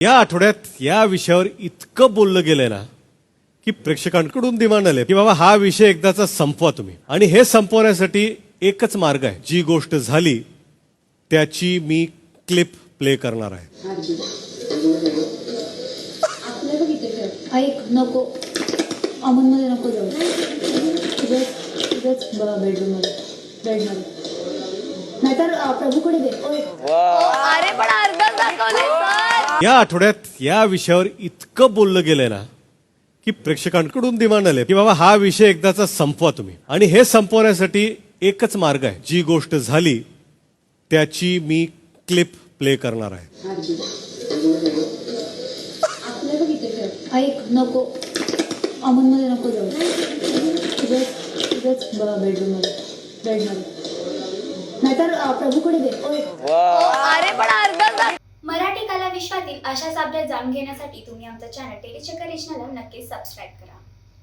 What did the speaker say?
या आठवड्यात या विषयावर इतकं बोललं गेलंय ना की प्रेक्षकांकडून डिमांड आले की बाबा हा विषय एकदाचा संपवा तुम्ही. आणि हे संपवण्यासाठी एकच मार्ग आहे. जी गोष्ट झाली त्याची मी क्लिप प्ले करणार आहे. ऐक नको अमनमध्ये नको जाऊ. तुझ्याच बेडरूममध्ये नाहीतर प्रभूकडे दे. अरे पण अर्धा दाखवले सर. या आठवड्यात या विषयावर इतकं बोललं गेलंय ना की प्रेक्षकांकडून डिमांड आले की बाबा हा विषय एकदाचा संपवा तुम्ही. आणि हे संपवण्यासाठी एकच मार्ग आहे. जी गोष्ट झाली त्याची मी क्लिप प्ले करणार आहे. ऐक नको अमनमध्ये नको जाऊ. तुझ्याच बेडरूममध्ये नाहीतर प्रभूकडे दे. अरे पण अर्धा. मराठी कला विश्वातील अशाच अपडेट जाणून घेण्यासाठी तुम्ही आमचं चॅनल टेलीचक्कर रिजनला नक्कीच सबस्क्राईब करा.